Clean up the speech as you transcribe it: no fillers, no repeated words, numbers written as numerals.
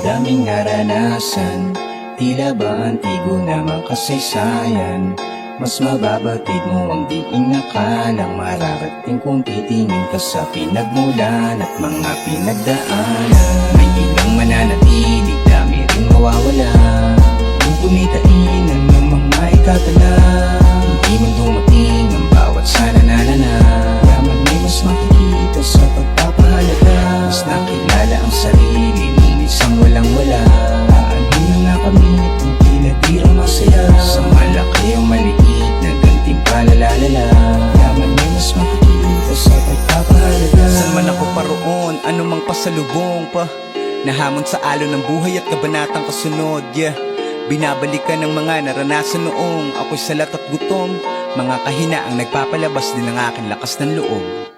daming naranasan, tila ba antigo na makasaysayan. Mas mababatid mo ang di inakalang mararating kung titingin ka sa pinagmulan at mga pinagdaanan. May ilang mananatili, dami rin mawawala. Kung kumitainan ng mga ikatala, hindi man dumating ang bawat sana nalala. Yaman may mas makikita sa pagpapahalaga. Mas nakilala ang sarili nung isang walang-wala. Aanhin na nakamit kung tila dirang masaya. Sa malaki o maliit na gantimpala-lalala. Yaman may mas makikita sa pagpapahalaga. Saan man ako paroon, anumang pasalubong pa, nahamon sa alon ng buhay at kabanatang kasunod, yeah. Binabalikan ng mga naranasan noong ako'y salat at gutom. Mga kahinaang nagpapalabas din ng aking lakas ng loob.